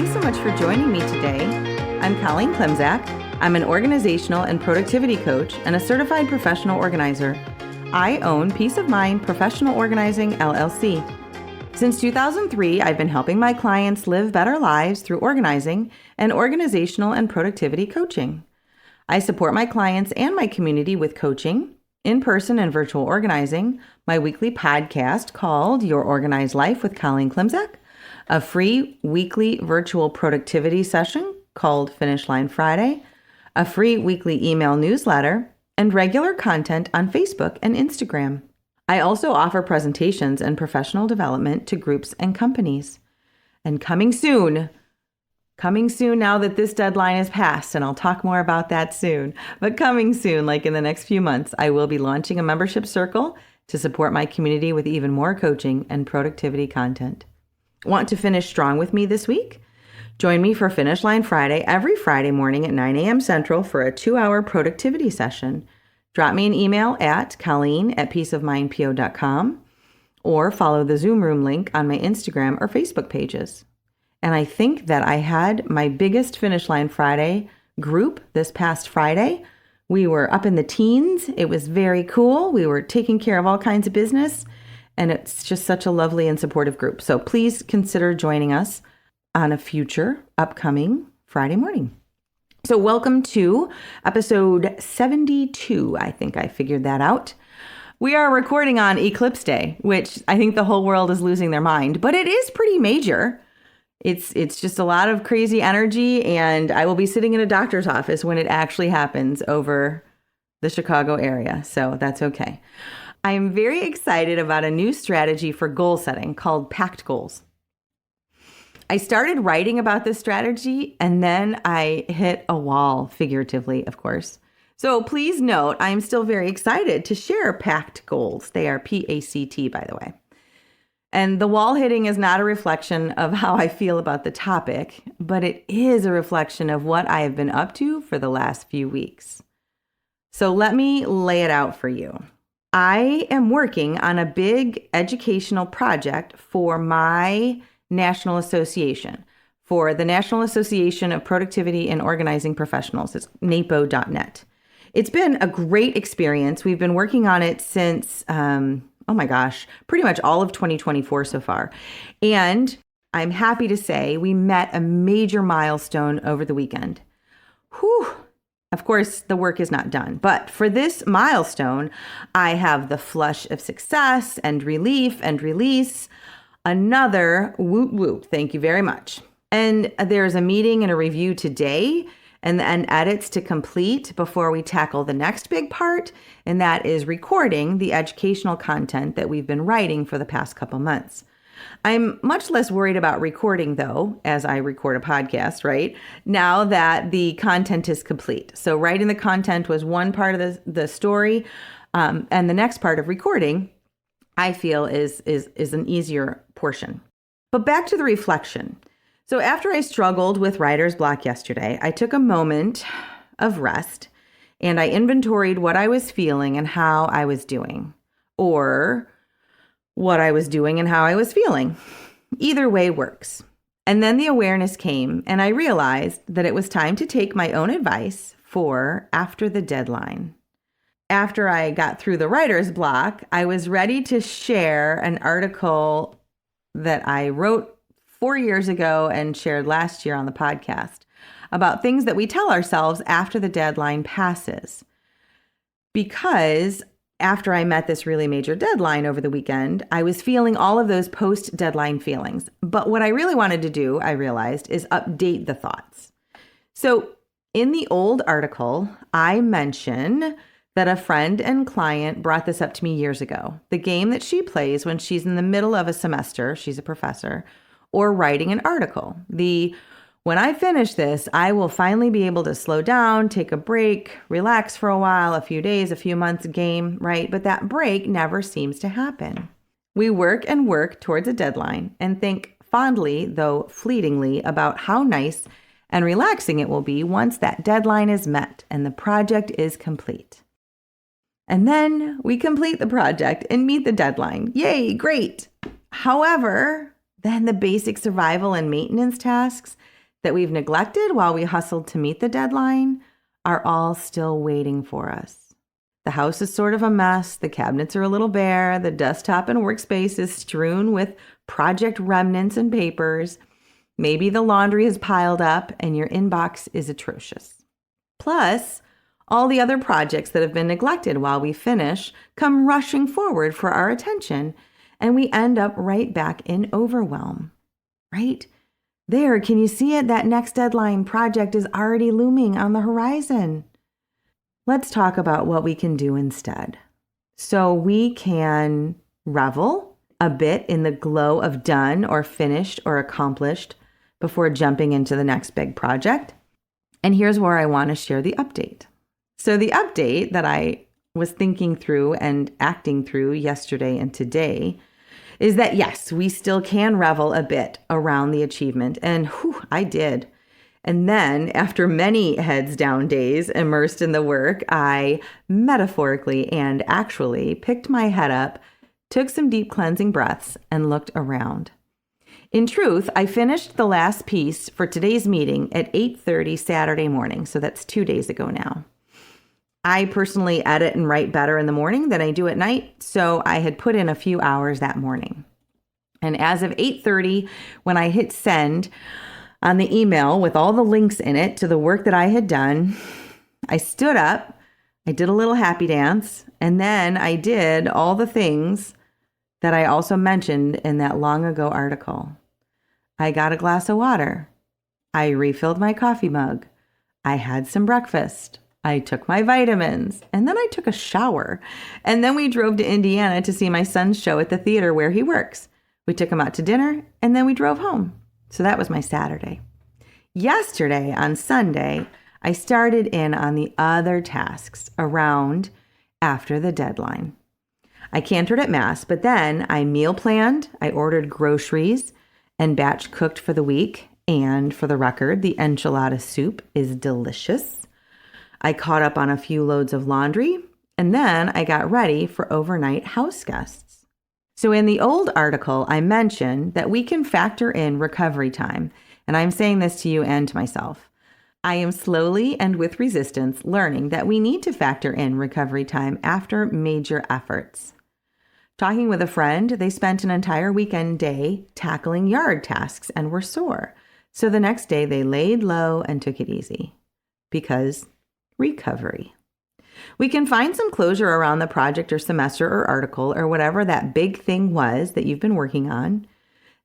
Thanks so much for joining me today. I'm Colleen Klimczak. I'm an organizational and productivity coach and a certified professional organizer. I own Peace of Mind Professional Organizing, LLC. Since 2003, I've been helping my clients live better lives through organizing and organizational and productivity coaching. I support my clients and my community with coaching, in-person and virtual organizing, my weekly podcast called Your Organized Life with Colleen Klimczak, a free weekly virtual productivity session called Finish Line Friday, a free weekly email newsletter, and regular content on Facebook and Instagram. I also offer presentations and professional development to groups and companies. And coming soon now that this deadline is passed, and I'll talk more about that soon, but coming soon, like in the next few months, I will be launching a membership circle to support my community with even more coaching and productivity content. Want to finish strong with me this week? Join me for Finish Line Friday every Friday morning at 9 a.m. Central for a 2-hour productivity session. Drop me an email at colleen@peaceofmindpo.com or follow the Zoom room link on my Instagram or Facebook pages. And I think that I had my biggest Finish Line Friday group this past Friday. We were up in the teens. It was very cool. We were taking care of all kinds of business, and it's just such a lovely and supportive group. So please consider joining us on a future upcoming Friday morning. So welcome to episode 72. I think I figured that out. We are recording on Eclipse Day, which I think the whole world is losing their mind, but it is pretty major. It's just a lot of crazy energy, and I will be sitting in a doctor's office when it actually happens over the Chicago area, so that's okay. I am very excited about a new strategy for goal setting called Packed Goals. I started writing about this strategy, and then I hit a wall, figuratively, of course. So please note, I'm still very excited to share Packed Goals. They are PACT, by the way. And the wall hitting is not a reflection of how I feel about the topic, but it is a reflection of what I have been up to for the last few weeks. So let me lay it out for you. I am working on a big educational project for my national association, for the National Association of Productivity and Organizing Professionals. It's NAPO.net. It's been a great experience. We've been working on it since, pretty much all of 2024 so far. And I'm happy to say we met a major milestone over the weekend. Whew. Of course, the work is not done, but for this milestone, I have the flush of success and relief and release. Another woot woot. Thank you very much. And there's a meeting and a review today and edits to complete before we tackle the next big part, and that is recording the educational content that we've been writing for the past couple months. I'm much less worried about recording, though, as I record a podcast, right? Now that the content is complete. So writing the content was one part of the story, and the next part of recording, I feel, is an easier portion. But back to the reflection. So after I struggled with writer's block yesterday, I took a moment of rest and I inventoried what I was feeling and how I was doing, or what I was doing and how I was feeling. Either way works. And then the awareness came and I realized that it was time to take my own advice for after the deadline. After I got through the writer's block, I was ready to share an article that I wrote 4 years ago and shared last year on the podcast about things that we tell ourselves after the deadline passes. Because after I met this really major deadline over the weekend, I was feeling all of those post-deadline feelings. But what I really wanted to do, I realized, is update the thoughts. So in the old article, I mention that a friend and client brought this up to me years ago. The game that she plays when she's in the middle of a semester, she's a professor, or writing an article. When I finish this, I will finally be able to slow down, take a break, relax for a while, a few days, a few months game, right? But that break never seems to happen. We work and work towards a deadline and think fondly, though fleetingly, about how nice and relaxing it will be once that deadline is met and the project is complete. And then we complete the project and meet the deadline. Yay, great. However, then the basic survival and maintenance tasks that we've neglected while we hustled to meet the deadline are all still waiting for us. The house is sort of a mess. The cabinets are a little bare. The desktop and workspace is strewn with project remnants and papers. Maybe the laundry is piled up and your inbox is atrocious. Plus, all the other projects that have been neglected while we finish come rushing forward for our attention, and we end up right back in overwhelm. Right? There, can you see it? That next deadline project is already looming on the horizon. Let's talk about what we can do instead. So we can revel a bit in the glow of done or finished or accomplished before jumping into the next big project. And here's where I want to share the update. So the update that I was thinking through and acting through yesterday and today is that, yes, we still can revel a bit around the achievement. And I did. And then after many heads down days immersed in the work, I metaphorically and actually picked my head up, took some deep cleansing breaths, and looked around. In truth, I finished the last piece for today's meeting at 8:30 Saturday morning. So that's 2 days ago now. I personally edit and write better in the morning than I do at night, so I had put in a few hours that morning. And as of 8:30, when I hit send on the email with all the links in it to the work that I had done, I stood up, I did a little happy dance, and then I did all the things that I also mentioned in that long ago article. I got a glass of water. I refilled my coffee mug. I had some breakfast. I took my vitamins, and then I took a shower. And then we drove to Indiana to see my son's show at the theater where he works. We took him out to dinner, and then we drove home. So that was my Saturday. Yesterday, on Sunday, I started in on the other tasks around after the deadline. I cantered at Mass, but then I meal planned, I ordered groceries, and batch cooked for the week. And for the record, the enchilada soup is delicious. I caught up on a few loads of laundry, and then I got ready for overnight house guests. So in the old article, I mentioned that we can factor in recovery time, and I'm saying this to you and to myself. I am slowly and with resistance learning that we need to factor in recovery time after major efforts. Talking with a friend, they spent an entire weekend day tackling yard tasks and were sore. So the next day they laid low and took it easy because recovery. We can find some closure around the project or semester or article or whatever that big thing was that you've been working on.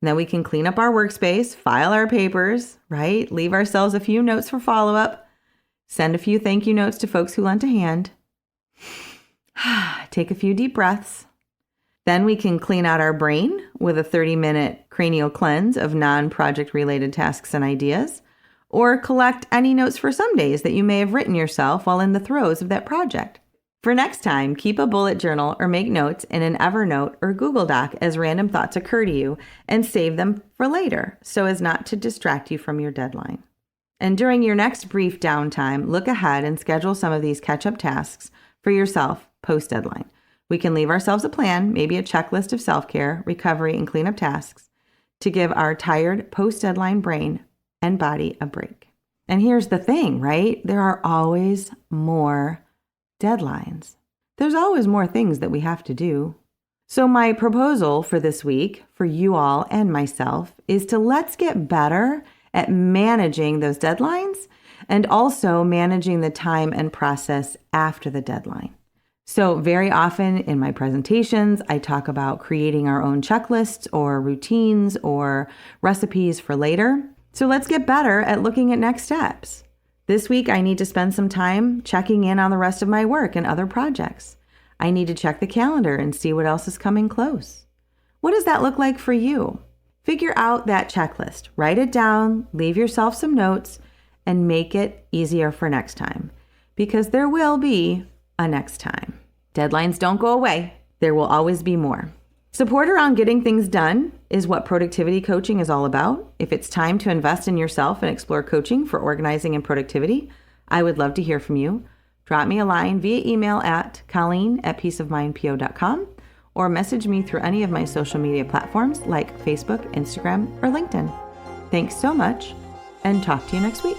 And then we can clean up our workspace, file our papers, right? Leave ourselves a few notes for follow-up, send a few thank you notes to folks who lent a hand, take a few deep breaths. Then we can clean out our brain with a 30-minute cranial cleanse of non-project related tasks and ideas, or collect any notes for some days that you may have written yourself while in the throes of that project. For next time, keep a bullet journal or make notes in an Evernote or Google Doc as random thoughts occur to you and save them for later so as not to distract you from your deadline. And during your next brief downtime, look ahead and schedule some of these catch-up tasks for yourself post-deadline. We can leave ourselves a plan, maybe a checklist of self-care, recovery, and cleanup tasks to give our tired post-deadline brain and body a break. And here's the thing, right? There are always more deadlines. There's always more things that we have to do. So my proposal for this week, for you all and myself, is to let's get better at managing those deadlines and also managing the time and process after the deadline. So very often in my presentations, I talk about creating our own checklists or routines or recipes for later. So let's get better at looking at next steps. This week, I need to spend some time checking in on the rest of my work and other projects. I need to check the calendar and see what else is coming close. What does that look like for you? Figure out that checklist, write it down, leave yourself some notes, and make it easier for next time. Because there will be a next time. Deadlines don't go away. There will always be more. Support around getting things done is what productivity coaching is all about. If it's time to invest in yourself and explore coaching for organizing and productivity, I would love to hear from you. Drop me a line via email at colleen@peaceofmindpo.com or message me through any of my social media platforms like Facebook, Instagram, or LinkedIn. Thanks so much, and talk to you next week.